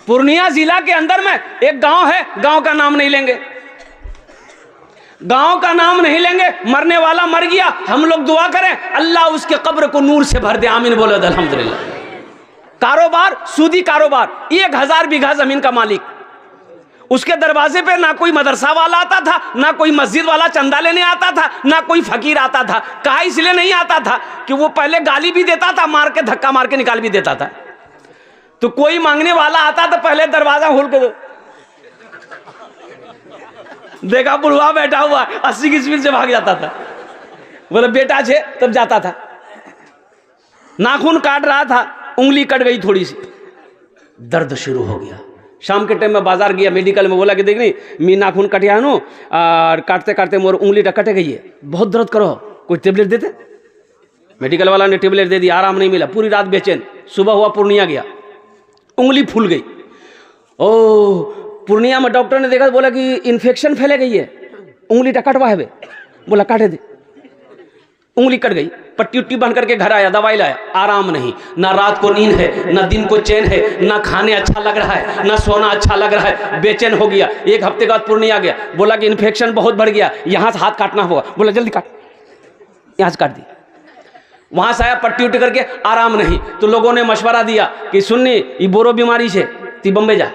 पूर्णिया जिला के अंदर में एक गांव है, गांव का नाम नहीं लेंगे, गांव का नाम नहीं लेंगे, मरने वाला मर गया, हम लोग दुआ करें अल्लाह उसके कब्र को नूर से भर दे, आमीन बोलो अल्हम्दुलिल्लाह। कारोबार, सूदी कारोबार, 1000 बीघा जमीन का मालिक, उसके दरवाजे पे ना कोई मदरसा वाला आता था, ना कोई मस्जिद वाला चंदा लेने आता था, ना कोई फकीर आता था। कहा इसलिए नहीं आता था कि वो पहले गाली भी देता था, मार के धक्का मार के निकाल भी देता था। तो कोई मांगने वाला आता तो पहले दरवाजा खोल के दो, देखा बुढ़वा बैठा हुआ 80 की स्पीड से भाग जाता था, बोले बेटा छे, तब जाता था। नाखून काट रहा था, उंगली कट गई थोड़ी सी, दर्द शुरू हो गया। शाम के टाइम में बाजार गया, मेडिकल में बोला कि देख नहीं मी नाखून कटिया नो और काटते काटते मोर उंगली कटे गई है, बहुत दर्द करो, कोई टेबलेट देते। मेडिकल वाला ने टेबलेट दे दी, आराम नहीं मिला, पूरी रात बेचैन। सुबह हुआ पूर्णिया गया, उंगली फूल गई। ओ पूर्णिया में डॉक्टर ने देखा, बोला कि इन्फेक्शन फैले गई है, उंगली कटवा है। बोला काटे दे, उंगली कट गई। पट्टी उट्टी बन करके घर आया, दवाई लाया, आराम नहीं, ना रात को नींद है, ना दिन को चैन है, ना खाने अच्छा लग रहा है, ना सोना अच्छा लग रहा है, बेचैन हो गया। 1 हफ्ते बाद पूर्णिया गया, बोला कि इन्फेक्शन बहुत बढ़ गया, यहाँ से हाथ काटना होगा। बोला जल्दी काट, यहाँ से काट दी। वहां से आया, पट्टी उट्टी करके आराम नहीं, तो लोगों ने मशवरा दिया कि सुननी ये बोरो बीमारी से ती बम्बई जा।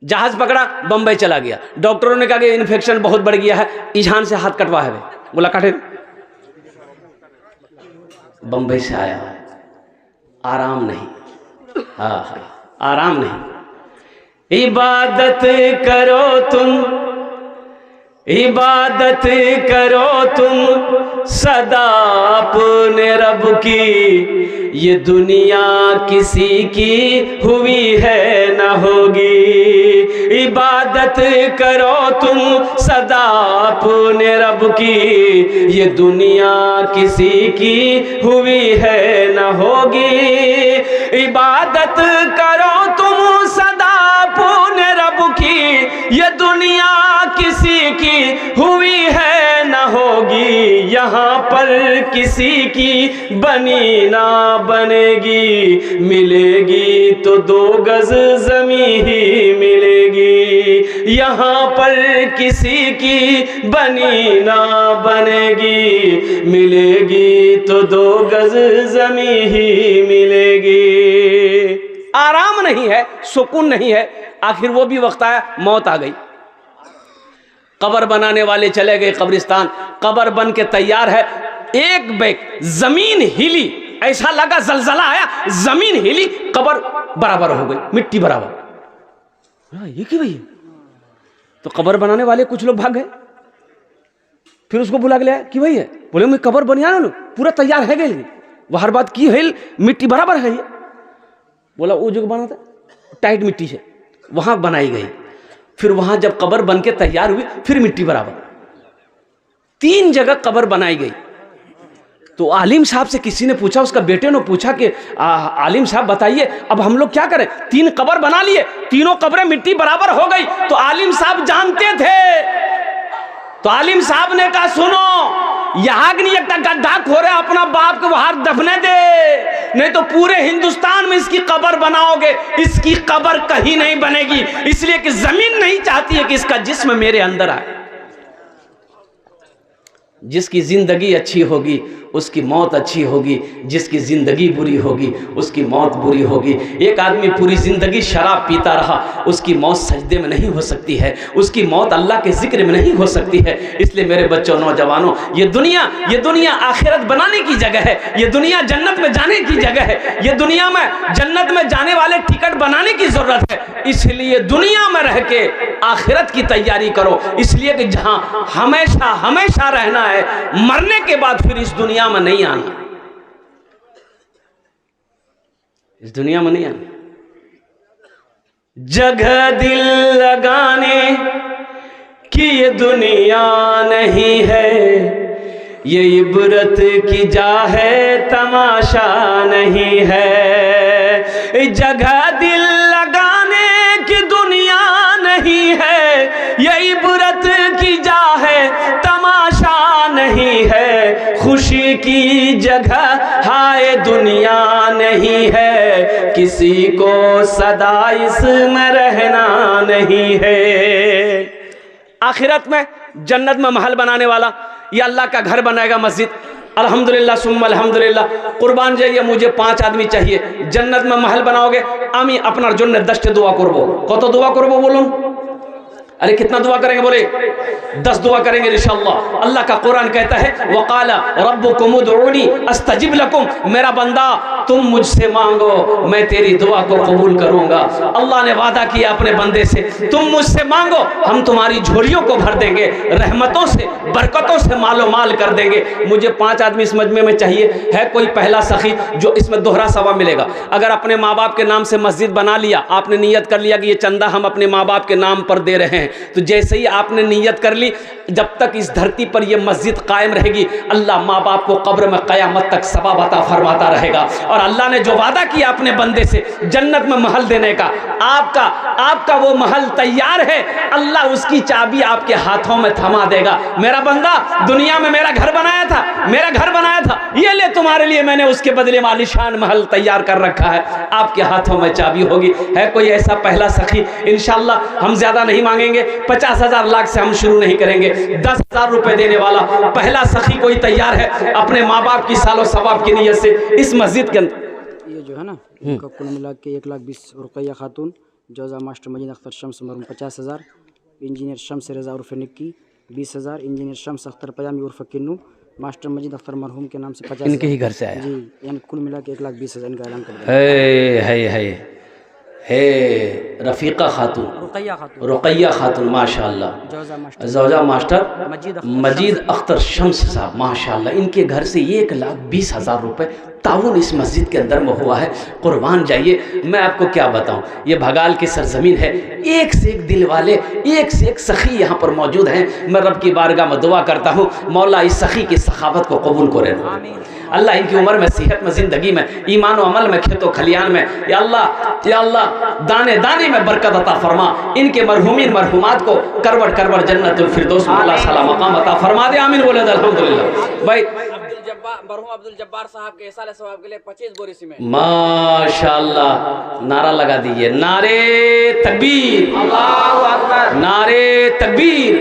जहाज पकड़ा, बम्बई चला गया। डॉक्टरों ने कहा कि इन्फेक्शन बहुत बढ़ गया है, ईशान से हाथ कटवा है। बोला काटे। बम्बई से आया, आराम नहीं, आराम नहीं। इबादत करो तुम, इबादत करो तुम सदा अपने रब की, ये दुनिया किसी की हुई है न होगी। इबादत करो तुम सदा अपने रब की, ये दुनिया किसी की हुई है न होगी। इबादत करो तुम सदा अपने रब की, ये दुनिया किसी की हुई है न होगी। यहाँ पर किसी की बनी ना बनेगी, मिलेगी तो 2 गज ज़मीं ही मिलेगी। यहाँ पर किसी की बनी ना बनेगी, मिलेगी तो 2 गज ज़मीं ही मिलेगी। आराम नहीं है, सुकून नहीं है। आखिर वो भी वक्त आया, मौत आ गई। कब्र बनाने वाले चले गए कब्रिस्तान, कब्र बन के तैयार है। एक बैग जमीन हिली, ऐसा लगा जलजला आया, जमीन हिली, कब्र बराबर हो गई, मिट्टी बराबर। ये क्या भैया? तो कब्र बनाने वाले कुछ लोग भाग गए। फिर उसको बुला के लाया कि भैया, बोले मैं कब्र बनिया ना पूरा तैयार है गई, वो हर बात की है, मिट्टी बराबर है। बोला वो जो बना था टाइट मिट्टी से, वहां बनाई गई। फिर वहां जब कब्र बन के तैयार हुई, फिर मिट्टी बराबर, 3 जगह कब्र बनाई गई। तो आलिम साहब से किसी ने पूछा, उसका बेटे ने पूछा कि आलिम साहब बताइए अब हम लोग क्या करें, 3 कब्र बना लिए, तीनों कब्रें मिट्टी बराबर हो गई। तो आलिम साहब जानते थे, तो आलिम साहब ने कहा सुनो, यहाँ नहीं एक गड्ढा खोरे अपना बाप को बाहर दफने दे, नहीं तो पूरे हिंदुस्तान में इसकी कब्र बनाओगे, इसकी कब्र कहीं नहीं बनेगी। इसलिए कि जमीन नहीं चाहती है कि इसका जिस्म मेरे अंदर आए। जिसकी जिंदगी अच्छी होगी उसकी मौत अच्छी होगी, जिसकी जिंदगी बुरी होगी उसकी मौत बुरी होगी। एक आदमी पूरी जिंदगी शराब पीता रहा, उसकी मौत सजदे में नहीं हो सकती है, उसकी मौत अल्लाह के जिक्र में नहीं हो सकती है। इसलिए मेरे बच्चों, नौजवानों, ये दुनिया आखिरत बनाने की जगह है, ये दुनिया जन्नत में जाने की जगह है, ये दुनिया में जन्नत में जाने वाले टिकट बनाने की जरूरत है। इसलिए दुनिया में रह के आखिरत की तैयारी करो, इसलिए कि जहां हमेशा हमेशा रहना है, मरने के बाद फिर इस दुनिया में नहीं आना, इस दुनिया में नहीं आना। जगह दिल लगाने की ये दुनिया नहीं है, ये इबरत की जा है, तमाशा नहीं है। जगह दिल लगाने की दुनिया नहीं है, ये इबरत की जा है, तमाशा नहीं है। खुशी की जगह हाय दुनिया नहीं है, किसी को सदा इसमें रहना नहीं है। आखिरत में जन्नत में महल बनाने वाला या अल्लाह का घर बनाएगा मस्जिद। अल्हम्दुलिल्लाह सुम्मा अल्हम्दुलिल्लाह। कुर्बान जाइए, मुझे 5 आदमी चाहिए। जन्नत में महल बनाओगे, आमी अपनार जन्य 10 दुआ करबो। कत दुआ करबो बोलून? अरे कितना दुआ करेंगे? बोले 10 दुआ करेंगे इंशाअल्लाह। अल्लाह का कुरान कहता है वक़ाला रब्बुकुम उदऊनी अस्तजिब लकुम, मेरा बंदा तुम मुझसे मांगो मैं तेरी दुआ को कबूल करूंगा। अल्लाह ने वादा किया अपने बंदे से, तुम मुझसे मांगो हम तुम्हारी झोलियों को भर देंगे, रहमतों से बरकतों से मालो माल कर देंगे। मुझे 5 आदमी इस मजमे में चाहिए। है कोई पहला सखी जो इसमें दोहरा सवाब मिलेगा? अगर अपने माँ बाप के नाम से मस्जिद बना लिया, आपने नियत कर लिया कि ये चंदा हम अपने माँ बाप के नाम पर दे रहे हैं, तो जैसे ही आपने नियत कर ली, जब तक इस धरती पर यह मस्जिद कायम रहेगी, अल्लाह माँ बाप को कब्र में क़यामत तक सवाब अता फरमाता रहेगा। और अल्लाह ने जो वादा किया अपने बंदे से जन्नत में महल देने का, आपका वो महल तैयार है। अल्लाह उसकी चाबी आपके हाथों में थमा देगा। मेरा बंदा दुनिया में मेरा घर बनाया था, ये ले तुम्हारे लिए मैंने उसके बदले में आलीशान महल तैयार कर रखा है, आपके हाथों में चाबी होगी। है कोई ऐसा पहला सखी? इंशाअल्लाह हम ज्यादा नहीं मांगेंगे, 50,000 लाख से हम शुरू नहीं करेंगे। 10,000 रुपए देने वाला पहला सखी कोई तैयार है अपने माँ बाप की सालो सवाब की नीयत से इस मस्जिद के अंदर? ये जो है ना, इनका कुल मिला के 1,20,000। रुकैया खातून, जौजा मास्टर मजीद अख्तर शम्स मरहूम 50,000। इंजीनियर शम्स रज़ा उर्फ निक्की 20,000। इंजीनियर शम्स अख्तर पयामी उर्फ किन्नू मास्टर मजीद अख्तर मरहूम के नाम से 50,000। इनके ही घर से आया जी, यानी कुल मिला के 1,20,000 इनका ऐलान कर दिया है। रफ़ीक़ा खातून, रुकैया खातून माशाअल्लाह। जौजा मास्टर मजीद अख्तर शम्स साहब माशाअल्लाह, इनके घर से 1,20,000 रुपए ताउन इस मस्जिद के अंदर में हुआ है। कुर्बान जाइए, मैं आपको क्या बताऊं, ये भगाल की सरजमीन है। एक से एक दिल वाले, एक से एक सखी यहाँ पर मौजूद हैं। मैं रब की बारगाह में दुआ करता हूँ, मौला इस सखी की सखावत को कबूल करे। अल्लाह इनकी उम्र में, सेहत में, ज़िंदगी में, ईमान व अमल में, खेतो खलियान में, या अल्लाह दाने दाने में बरकत अता फरमा। इनके मरहूमीन मरहूमात को करवट करवट जन्नतुल फिरदौस में अल्लाह सला मकाम अता फरमा दे। आमीन बोले अल्हम्दुलिल्लाह। भाई मरहूम अब्दुल जब्बार साहब के इसाले सवाब के लिए 25 बोरी सीमेंट। माशाअल्लाह, नारा लगा दीजिए, नारे तकबीर, अल्लाहु अकबर, नारे तकबीर।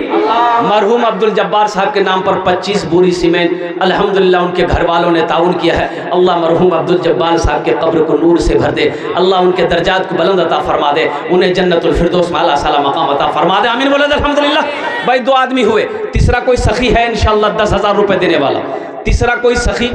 मरहूम अब्दुल जब्बार साहब के नाम पर 25 बोरी सीमेंट अल्हम्दुलिल्लाह उनके घर वालों ने ताउन किया है। अल्लाह मरहूम अब्दुल जब्बार साहब के कब्र को नूर से भर दे, अल्लाह उनके दर्जात को बुलंद अता फरमा दे, उन्हें जन्नतुल फिरदौस में अल्लाह सला मकाम अता फरमा दे। आमीन बोले अल्हम्दुलिल्लाह। भाई 2 आदमी हुए, तीसरा कोई सखी है इंशाअल्लाह 10,000 रुपए देने वाला। तीसरा कोई सखी,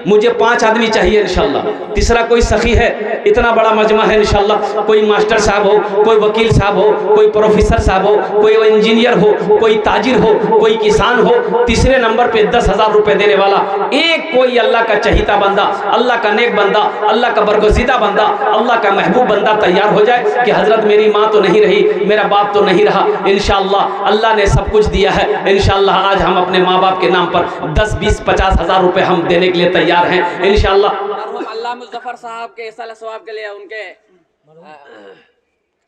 मुझे 5 आदमी चाहिए इंशाअल्लाह। तीसरा कोई सखी है, इतना बड़ा मजमा है इंशाअल्लाह। कोई मास्टर साहब हो, कोई वकील साहब हो, कोई प्रोफेसर साहब हो, कोई इंजीनियर हो, कोई ताजिर हो, कोई किसान हो। तीसरे नंबर पे 10,000 रुपए देने वाला एक कोई अल्लाह का चहीता बंदा, अल्लाह का नेक बंदा, अल्लाह का बरगुज़ीदा बंदा, अल्लाह का महबूब बंदा तैयार हो जाए कि हजरत मेरी माँ तो नहीं रही, मेरा बाप तो नहीं रहा, इंशाअल्लाह अल्लाह ने सब कुछ दिया है। इंशाअल्लाह आज हम अपने माँ बाप के नाम पर 10, 20, 50,000 रुपए हम देने के लिए तैयार हैं इंशाअल्लाह। अल्लाह मुज़फ़्फ़र साहब के इसाले सवाब के लिए, उनके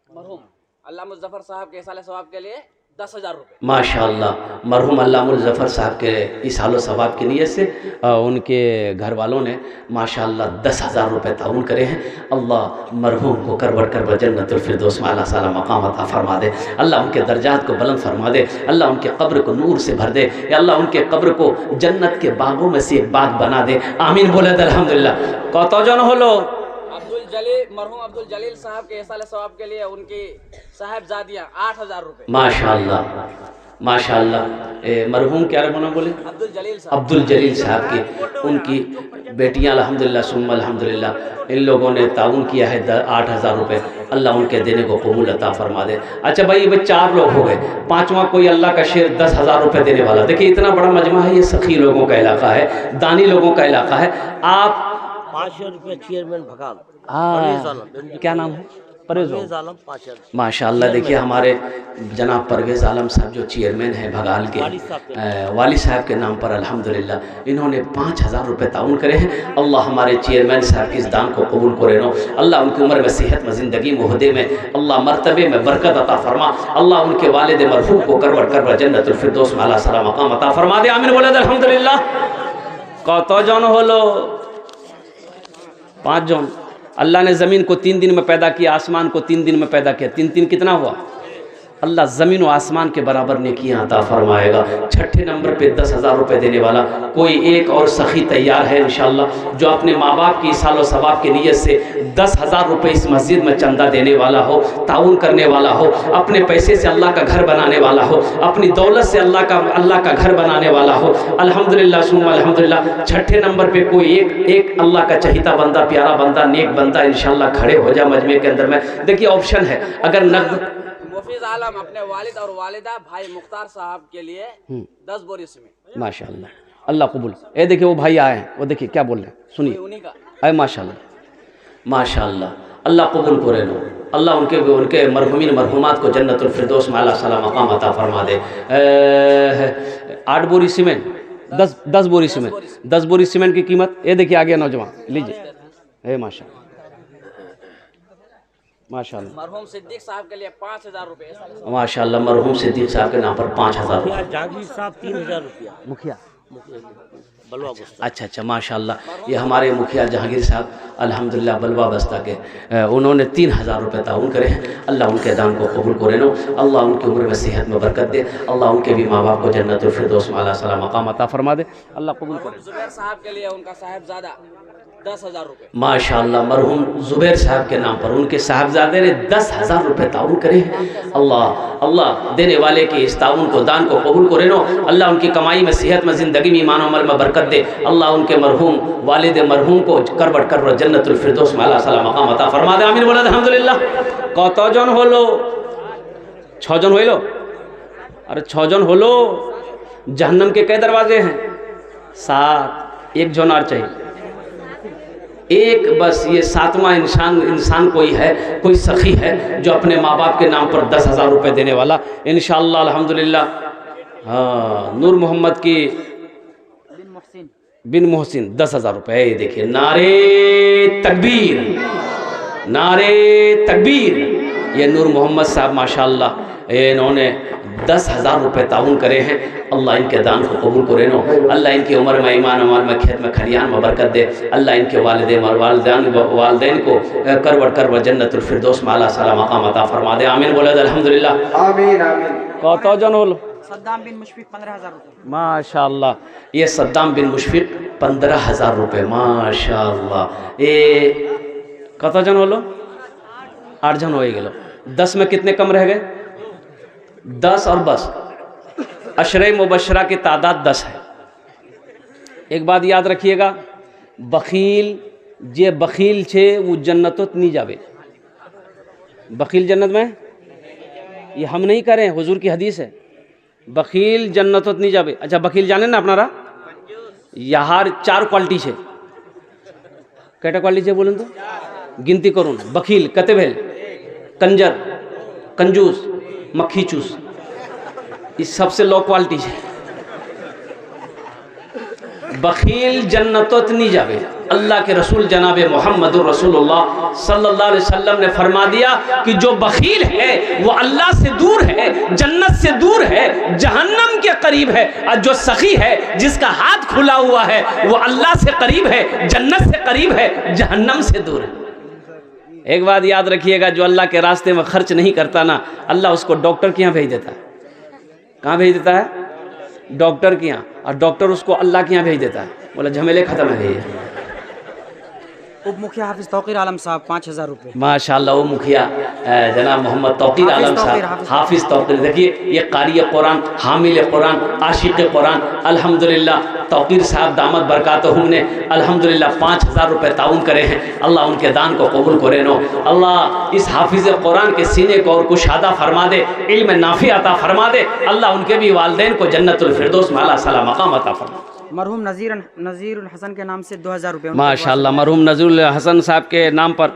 मरहूम अल्लाह मुज़फ़्फ़र साहब के इसाले सवाब के लिए 10,000 रुपये। माशाअल्लाह, मरहूम अल्लाह मुज़फ़्फ़र साहब के इसालो सवाब की नीयत से उनके घर वालों ने माशाअल्लाह 10,000 रुपये ताउन करे हैं। अल्लाह मरहूम को करवट करवट जन्नतुल फिरदौस में अल्लाह साला मकाम अता फरमा दे, अल्लाह उनके दर्जात को बुलंद फरमा दे, अल्लाह उनके कब्र को नूर से भर दे, या अल्लाह उनके कब्र को जन्नत के बागों में से एक बाग बना दे। आमीन बोले अल्हम्दुलिल्लाह। कतजन हलो? मरहूम अब्दुल जलील साहब के इसाले सवाब के लिए उनकी साहिबजादियाँ 8,000 रुपये। माशाअल्लाह माशाअल्लाह। मरहूम क्या बना बोले? अब्दुल जलील साहब की, उनकी बेटियां अल्हम्दुलिल्लाह सुम्मा अल्हम्दुलिल्लाह, इन लोगों ने ताउन किया है 8,000 रुपये। अल्लाह उनके देने को कबूल अता फरमा दे। अच्छा भाई, ये 4 लोग हो गए, 5वां कोई अल्लाह का शेर 10,000 रुपये देने वाला। देखिए इतना बड़ा मजमा है, ये सखी लोगों का इलाका है, दानी लोगों का इलाका है। आप 500 रुपये चेयरमैन भगाल, क्या नाम है? परवेज़ आलम माशाअल्लाह। देखिए हमारे जनाब परवेज़ आलम साहब जो चेयरमैन हैं भगाल के, वाली साहब के नाम पर अल्हम्दुलिल्लाह इन्होंने 5,000 रुपये ताउन करे हैं। अल्लाह हमारे चेयरमैन साहब की इस दान को कबूल करे नो। अल्लाह उनकी उम्र में, सेहत में, ज़िंदगी में, ओहदे में, अल्लाह मरतबे में बरकत अता फरमा। अल्लाह उनके वालिद मरहूम को करवट करवट जन्नतुल फिरदौस में अल्लाह सला मकाम अता फरमा दे। आमीन बोले अल्हम्दुलिल्लाह। कतजन हलो? 5 জন। अल्लाह ने ज़मीन को 3 दिन में पैदा किया, आसमान को 3 दिन में पैदा किया। 3 कितना हुआ? अल्लाह ज़मीन और आसमान के बराबर नेकियां अता फरमाएगा। छठे नंबर पे 10,000 रुपये देने वाला कोई एक और सखी तैयार है इंशाअल्लाह, जो अपने माँ बाप की सालो सवाब की नीयत से 10,000 रुपये इस मस्जिद में चंदा देने वाला हो, ताउन करने वाला हो, अपने पैसे से अल्लाह का घर बनाने वाला हो, अपनी दौलत से अल्लाह का घर बनाने वाला हो। अल्हम्दुलिल्लाह सुम्मा अल्हम्दुलिल्लाह। छठे नंबर पे कोई एक अल्लाह का चहीता बंदा, प्यारा बंदा, नेक बंदा इंशाअल्लाह खड़े हो जाए मजमे के अंदर में। देखिए ऑप्शन है, अगर नकद मुफीज आलम अपने वालिद और वालिदा भाई मुख्तार साहब के लिए 10 बोरी सीमेंट। माशाअल्लाह, अल्लाह कबूल। ये देखिए वो भाई आए हैं, वो देखिए क्या बोल रहे हैं, सुनिए। उन्हीं का अरे माशाअल्लाह माशाअल्लाह, अल्लाह कबूल करे लो। अल्लाह उनके मरहुमीन मरहुमात को जन्नतुल फिरदौस में आला सलाम मकाम अता फरमा दे। 8 बोरी सीमेंट, 10 बोरी सीमेंट, 10 बोरी सीमेंट की कीमत ये देखिए आ गया नौजवान, लीजिए। माशाअल्लाह माशाअल्लाह। मरहूम सिद्दीक साहब के लिए 5,000 रुपये। माशाअल्लाह, मरहूम सिद्दीक साहब के नाम पर 5,000 रुपये। जहांगीर साहब 3,000 रुपया। मुखिया बलवा गुस्सा। अच्छा माशाअल्लाह, ये हमारे मुखिया जहांगीर साहब अल्हम्दुलिल्लाह बलवा बस्ता के, उन्होंने 3,000 रुपये ताउन करे। अल्लाह उनके दान को कबूल करे नो, अल्लाह उनकी उम्र में सेहत में बरकत दे, अल्लाह उनके भी माँ बाप को जन्नतुल फिरदौस में आला सलाम मकाम अता फरमा दे, अल्लाह कबूल करे। जुबैर साहब के लिए उनका साहिबजादा 10,000 रुपये। माशाअल्लाह, मरहूम जुबैर साहब के नाम पर उनके साहबजादे ने 10,000 रुपये ताउन करे। अल्लाह देने वाले की इस ताउन को, दान को कबूल करे नो, अल्लाह उनकी कमाई में, सेहत में, ज़िंदगी में, ईमान अमल में बरकत दे, अल्लाह उनके मरहूम वालिद मरहूम को करबट कर जन्नतुल फिरदौस में आला सलाम मकाम अता फरमा दे। आमीन बोला अल्हम्दुलिल्लाह। कतজন হলো? 6 জন হইল? अरे 6 জন হলো। जहन्नम के कई दरवाजे हैं? 7। 1 जन और चाहिए, एक बस। ये 7वां इंसान कोई है, कोई सखी है जो अपने माँ बाप के नाम पर 10,000 रुपये देने वाला इंशाअल्लाह अल्हम्दुलिल्लाह। हाँ, नूर मोहम्मद की बिन मोहसिन 10,000 रुपये। ये देखिए, नारे तकबीर, नारे तकबीर। ये नूर मोहम्मद साहब माशाअल्लाह, इन्होंने 10,000 रुपये ताउन करे हैं। अल्लाह इनके दान को कबूल करे नो, अल्लाह इनकी उम्र में, ईमान अमल में, खेत में, खलियान में बरकत दे, अल्लाह इनके वालिदैन को करवट कर जन्नतुल फिरदौस में आला सलाम मकाम अता फरमा दे। आमीन बोले अल्हम्दुलिल्लाह। आमीन आमीन। कतজন হলো? सद्दाम बिन मुशफिक 15,000 रुपये। माशाअल्लाह, ये सद्दाम बिन मुशफिक 15,000 रुपये। माशाअल्लाह, ये कतজন হলো? 8 जन हो गए। 10 में कितने कम रह गए? 10 और बस। अशरे मुबशरा की तादाद 10 है। एक बात याद रखिएगा, बखील जे बखील छे वो जन्नतोत नहीं जावे। बखील जन्नत में, ये हम नहीं करें, हुजूर की हदीस है, बखील जन्नतोत नहीं जावे। अच्छा, बखील जाने ना अपनारा? यहाँ 4 क्वालिटी है। कैटा क्वालिटी है बोलें तो गिनती करूँ। बखील कते भेल? कंजर, कंजूस, मक्खी चूस, इस सबसे लो क्वालिटी है। बखील जन्नतोत नहीं जावे। अल्लाह के रसूल जनाब मोहम्मद रसूलुल्लाह सल्लल्लाहु अलैहि वसल्लम ने फरमा दिया कि जो बखील है वो अल्लाह से दूर है, जन्नत से दूर है, जहन्नम के करीब है। और जो सखी है, जिसका हाथ खुला हुआ है, वो अल्लाह से करीब है, जन्नत से करीब है, जहन्नम से दूर है। एक बात याद रखिएगा, जो अल्लाह के रास्ते में खर्च नहीं करता ना, अल्लाह उसको डॉक्टर के यहाँ भेज देता है। कहाँ भेज देता है? डॉक्टर के यहाँ। और डॉक्टर उसको अल्लाह के यहाँ भेज देता है। बोला झमेले खत्म है। उप मुखिया हाफिज तौकीर आलम साहब 5,000 रुपये। माशाअल्लाह, वो मुखिया जनाब मोहम्मद तौकीर आलम साहब, हाफिज तौकीर। देखिए, ये कारी कुरान, हामिल कुरान, आशिक कुरान, अल्हम्दुलिल्लाह तौकीर साहब दामद बरकातहुम ने अल्हम्दुलिल्लाह 5,000 रुपये ताउन करे हैं। अल्लाह उनके दान को कबूल करे नो, अल्लाह इस हाफिज कुरान के सीने को और कुशादा फरमा दे, इल्म नाफी अता फरमा दे, अल्लाह उनके भी वालिदैन को जन्नतुल फिरदौस में आला सलाम मकाम अता फरमा। मरहूम नज़ीरुल हसन के नाम से 2,000 रुपये। माशाअल्लाह, मरहूम नज़ीरुल हसन साहब के नाम पर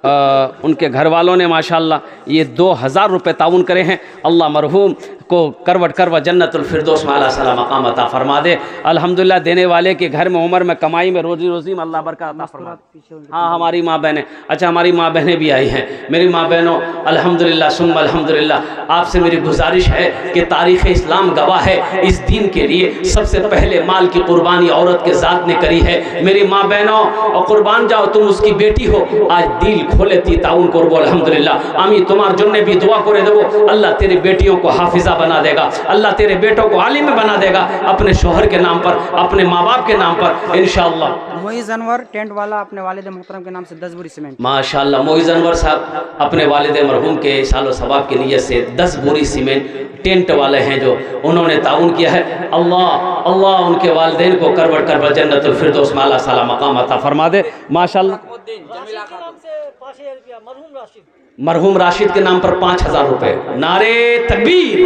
उनके घर वालों ने माशाल्लाह ये 2000 रुपये ताउन करे हैं। अल्लाह मरहूम को करवट करवा जन्नतुल फिरदौस में आला सला मकाम अता फरमा दे। अल्हम्दुलिल्लाह देने वाले के घर में उम्र में कमाई में रोज़ी में अल्लाह बरकत अता फरमा दे। हाँ हमारी माँ बहनें, अच्छा हमारी माँ बहनें भी आई हैं। मेरी माँ बहनों अल्हम्दुलिल्लाह सुम्मा अल्हम्दुलिल्लाह आपसे मेरी गुजारिश है कि तारीख़ इस्लाम गवाह है, इस दीन के लिए सबसे पहले माल की कुर्बानी औरत के ज़ात ने करी है। मेरी माँ बहनों और कुर्बान जाओ, तुम उसकी बेटी हो, आज दिल खोले ती ताउन करबो अल्हम्दुलिल्लाह। आमी तुम्हार जन्ने भी दुआ करे देबो, अल्लाह तेरी बेटियों को हाफिजा बना देगा, अल्लाह तेरे बेटों को आलिम बना देगा, अपने शोहर के नाम पर, अपने माँ बाप के नाम पर इंशाअल्लाह। मोइज़ अनवर टेंट वाला अपने वालिद मोहतरम के नाम से 10 बोरी सीमेंट। माशाअल्लाह मोइज़ अनवर साहब अपने वालिद मरहूम के सालो सवाब की नीयत से 10 बोरी सीमेंट टेंट वाले हैं जो उन्होंने ताउन किया है। अल्लाह अल्लाह उनके वालिदैन को करवट करवट जन्नतुल फिरदौस में आला साला मकाम अता फरमा दे। माशाअल्लाह मरहूम राशिद के नाम पर 5000 रुपए। नारे तकबीर,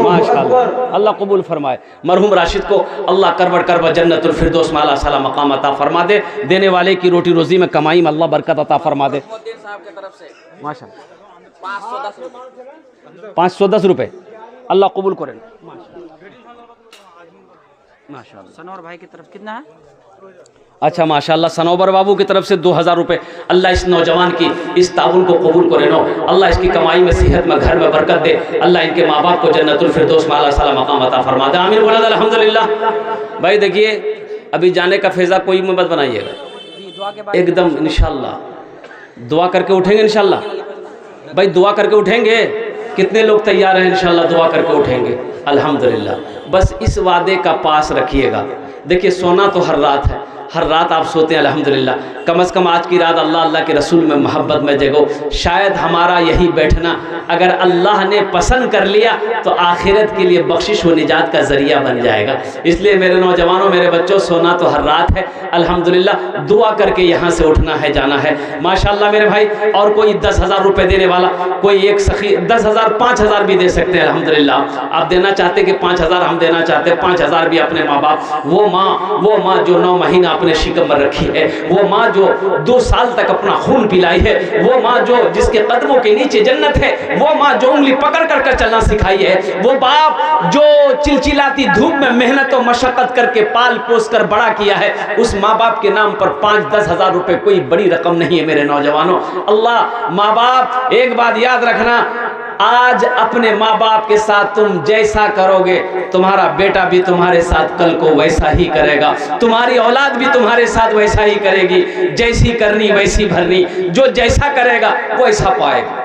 माशाअल्लाह, अल्लाह कबूल फरमाए। मरहूम राशिद को अल्लाह करवट करवट जन्नतुल फिरदौस में आला साला मकाम अता फरमा दे। देने वाले की रोटी रोजी में कमाई में अल्लाह बरकत अता फरमा दे। साहब की तरफ से माशाअल्लाह 510 रुपये। 510 रुपये अल्लाह कबूल करे। माशाअल्लाह सनौर भाई की तरफ कितना है? अच्छा माशाअल्लाह सनोबर बाबू की तरफ से 2000 रुपये। अल्लाह इस नौजवान की इस ताउन को कबूल करे नो, अल्लाह इसकी कमाई में सेहत में घर में बरकत दे, अल्लाह इनके माँ बाप को जन्नतुल फिरदौस में आला साला मकाम अता फरमा दे। आमीन बोला अल्हम्दुलिल्लाह। भाई देखिए अभी जाने का फैज़ा कोई मत बनाइएगा, दुआ के बाद एकदम इंशाअल्लाह दुआ करके उठेंगे इंशाअल्लाह। भाई दुआ करके उठेंगे, कितने लोग तैयार हैं इंशाअल्लाह दुआ करके उठेंगे अल्हम्दुलिल्लाह। बस इस वादे का पास रखिएगा। देखिए सोना तो हर रात है, हर रात आप सोते हैं अल्हम्दुलिल्लाह, कम से कम आज की रात अल्लाह अल्लाह के रसूल में मोहब्बत में जगो। शायद हमारा यही बैठना अगर अल्लाह ने पसंद कर लिया तो आखिरत के लिए बख्शिश व निजात का ज़रिया बन जाएगा। इसलिए मेरे नौजवानों मेरे बच्चों सोना तो हर रात है अल्हम्दुलिल्लाह, दुआ करके यहाँ से उठना है जाना है माशाअल्लाह मेरे भाई। और कोई 10,000 रुपये देने वाला, कोई एक सखी 10,000 5,000 भी दे सकते हैं अल्हम्दुलिल्लाह। आप देना चाहते कि 5,000 हम देना चाहते हैं, 5,000 भी अपने माँ बाप, वो माँ जो 9 महीना अपने शिकम में रखी है, वो माँ जो 2 साल तक अपना खून पिलाई है, वो माँ जो जिसके कदमों के नीचे जन्नत है, वो माँ जो उंगली पकड़ कर चलना सिखाई है, वो बाप जो चिलचिलाती धूप में मेहनत और मशक्कत करके पाल पोस कर बड़ा किया है, उस माँ बाप के नाम पर 5-10 हज़ार रुपए कोई बड़ी रकम नहीं है मेरे नौजवानों। अल्लाह माँ बाप, एक बात याद रखना, आज अपने माँ बाप के साथ तुम जैसा करोगे तुम्हारा बेटा भी तुम्हारे साथ कल को वैसा ही करेगा, तुम्हारी औलाद भी तुम्हारे साथ वैसा ही करेगी। जैसी करनी वैसी भरनी, जो जैसा करेगा वो ऐसा पाएगा।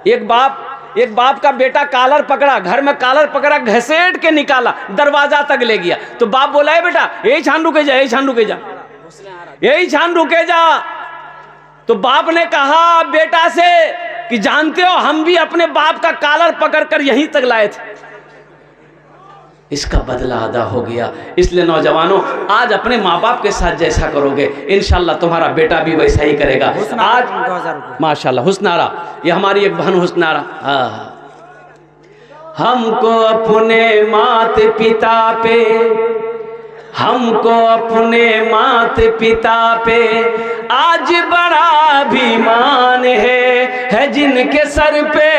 एक बाप का बेटा कॉलर पकड़ा, घर में कॉलर पकड़ा, घसीट के निकाला, दरवाजा तक ले गया, तो बाप बोला है बेटा यही छान रुके जा, यही छान रुके जा, यही छान रुके जा। तो बाप ने कहा बेटा से कि जानते हो हम भी अपने बाप का कॉलर पकड़कर यहीं तक लाए थे, इसका बदला अदा हो गया। इसलिए नौजवानों आज अपने माँ बाप के साथ जैसा करोगे इंशाल्लाह तुम्हारा बेटा भी वैसा ही करेगा। आज माशाल्लाह हुस्नारा, ये हमारी एक बहन हुस्नारा, हमको अपने माता पिता पे, हमको अपने माता पिता पे आज बड़ा अभिमान है जिनके सर पे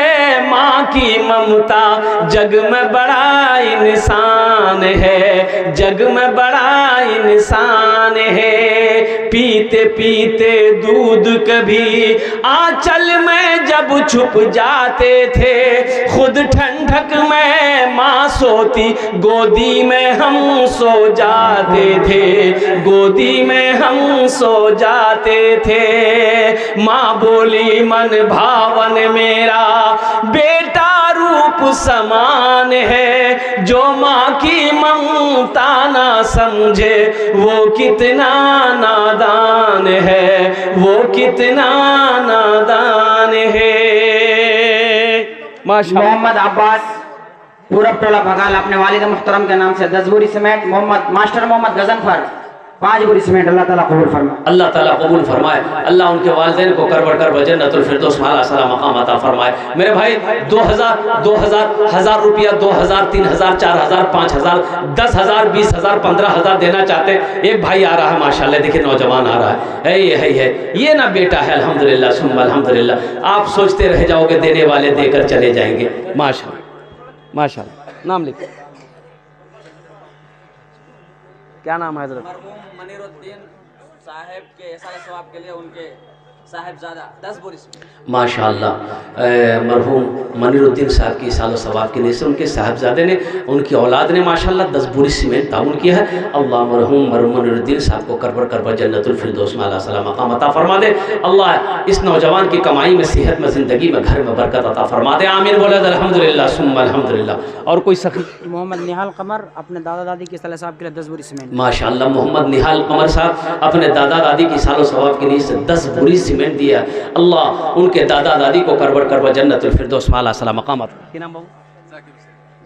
माँ की ममता, जग में बड़ा इंसान है, जग में बड़ा इंसान है। पीते पीते दूध कभी आंचल में जब छुप जाते थे, खुद ठंडक में माँ सोती गोदी में हम सो जाते थे, गोदी में हम सो जाते थे। माँ बोली मन भावन मेरा बेटा रूप समान है, जो माँ की ममता ना समझे वो कितना नादान है, वो कितना नादान है। मोहम्मद अब्बास पूरब टोला भगाल अपने वालिद मुहतरम के नाम से 10 बोरी सीमेंट। मास्टर मोहम्मद गजनफर 5 बोरी सीमेंट अल्लाह ताला कबूल फरमाए। अल्लाह ताला कबूल फरमाए। अल्लाह उनके वालिदैन को करबर कर जन्नतुल फिरदौस माला सला मकाम अता फरमाए। मेरे भाई 1000 रुपया 2000 3000 4000 5000 10,000 20,000 15,000 देना चाहते हैं। एक भाई आ रहा है माशाल्लाह, देखिए नौजवान आ रहा है ये ना बेटा है अल्हम्दुलिल्लाह सुम्मा अल्हम्दुलिल्लाह। आप सोचते रह जाओगे देने वाले देकर चले जाएंगे। माशाल्लाह माशाल्लाह। नाम लिख, क्या नाम है हजरत? मरहूम मनीरुद्दीन साहब के एहसान सवाब के लिए उनके साहिबजादा 10 बोरी सीमेंट। माशाअल्लाह मरहूम मनीरुद्दीन साहब की सालो सवाब के लिए से उनके साहबजादे ने, उनकी औलाद ने माशाअल्लाह 10 बोरी सीमेंट ताउन किया है। अल्लाह मरहूम मनीरुद्दीन साहब को करबर जन्नतुल फिरदौस में अल्लाह सलाम मकाम अता फरमा दे। अल्लाह इस नौजवान की कमाई में, सेहत में, ज़िंदगी में, घर में बरकत अता फरमा दे। आमीन बोले अल्हम्दुलिल्लाह सुम्मा अल्हम्दुलिल्लाह। और कोई सखी? मोहम्मद निहाल कमर अपने दादा दादी के साले साहब के लिए 10 बोरी सीमेंट। माशाअल्लाह मोहम्मद निहाल कमर साहब अपने दादा दादी की सालो सवाब के लिए से 10 बोरी सीमेंट दिया। अल्लाह उनके दादा दादी को करबर जन्नतुल फिरदौस में अल्लाह सलाम मकाम अता। क्या नाम बाबू?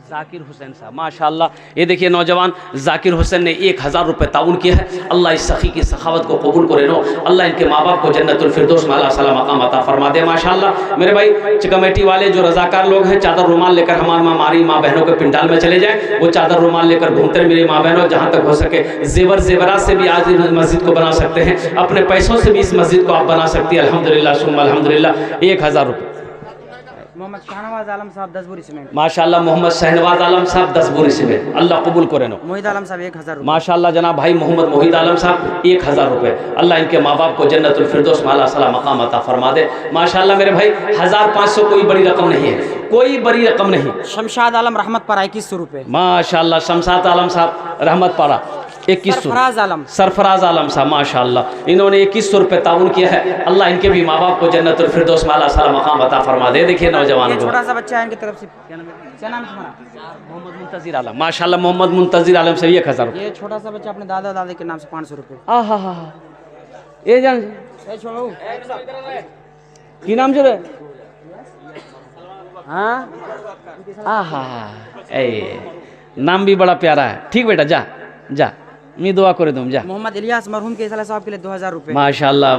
जाकिर हुसैन साहब माशाअल्लाह। ये देखिए नौजवान जाकिर हुसैन ने 1000 रुपये ताउन किया है। अल्लाह इस सखी की सखावत को कबूल करे नो। अल्लाह इनके माँ बाप को जन्नतुल फिरदौस में अल्लाह सलाम मकाम अता फरमा दे। माशाअल्लाह मेरे भाई कमेटी वाले जो रजाकार लोग हैं, चादर रुमाल लेकर हमारी माँ बहनों के पिंडाल में चले जाएं। वो चादर रुमाल लेकर घूमते हैं मेरी माँ बहनों, जहाँ तक हो सके जेवरात से भी आज मस्जिद को बना सकते हैं, अपने पैसों से भी इस मस्जिद को आप बना सकती है। अल्हम्दुलिल्लाह सुम्मा अल्हम्दुलिल्लाह। 1000 रुपये। मोहम्मद शहनवाज आलम साहब 10 बोरी सीमेंट। माशाअल्लाह मोहम्मद शहनवाज आलम साहब 10 बोरी सीमेंट अल्लाह कबूल करे नो। मोहिद आलम साहब 1000 रुपये। माशाअल्लाह जनाब भाई मोहम्मद मोहिद आलम साहब 1000 रुपये। अल्लाह इनके माँ बाप को जन्नतुल फिरदौस में अल्लाह सलाम मकाम अता फरमा दे। माशाअल्लाह मेरे भाई 1500 कोई बड़ी रकम नहीं है, कोई बड़ी रकम नहीं। शमशाद आलम रहमत पर 2100 रुपये। माशाअल्लाह शमशाद आलम साहब रहमत पारा 2100। सरफराज आलम साहब माशाअल्लाह इन्होंने 2100 रुपये ताउन किया है। अल्लाह इनके भी माँ बाप को जन्नतुल फिरदौस में अल्लाह सलाम मकाम अता फरमा दे। देखिए नौजवानों को, छोटा सा बच्चा है इनकी तरफ से, क्या नाम है तुम्हारा? मोहम्मद मुंतजिर आलम माशाअल्लाह मोहम्मद मुंतजिर आलम से 1000 रुपये। ये छोटा सा बच्चा अपने दादा दादी के नाम से 500 रुपये। ये जान छोड़ो की नाम जो है नाम भी बड़ा प्यारा है। ठीक बेटा जा जा, मैं दुआ करे दूँ जा। मोहम्मद इलियास मरहूम के साले साहब के लिए 2000 रुपये। माशाअल्लाह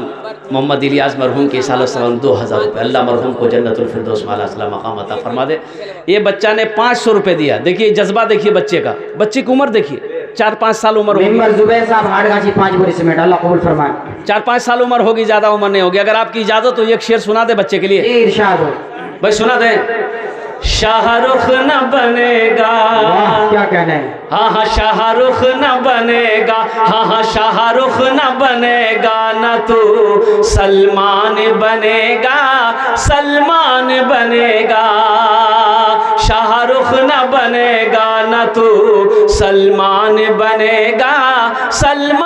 मोहम्मद इलियास मरहूम के साल सलाम 2000 रुपये। अल्लाह मरहूम को जन्नतुल फिरदौस में अल्लाह सलाम मकाम अता फरमा दे। ये बच्चा ने 500 रुपये दिया। देखिए जज्बा देखिए बच्चे का, बच्चे की उम्र देखिए 4-5 साल उम्र होगी। जुबैर साहब हाटगाछी 5 बोरी सीमेंट अल्लाह कबूल फरमाए। 4-5 साल उम्र होगी, ज़्यादा उम्र नहीं होगी। अगर आपकी इजाज़त तो एक शेर सुना दे बच्चे के लिए। इरशाद हो भाई सुना दे। शाहरुख न बनेगा, क्या कहना है? हाँ शाहरुख न बनेगा, हाँ शाहरुख न बनेगा, न तू सलमान बनेगा, सलमान बनेगा। शाहरुख न बनेगा, न तू सलमान बनेगा, सलमान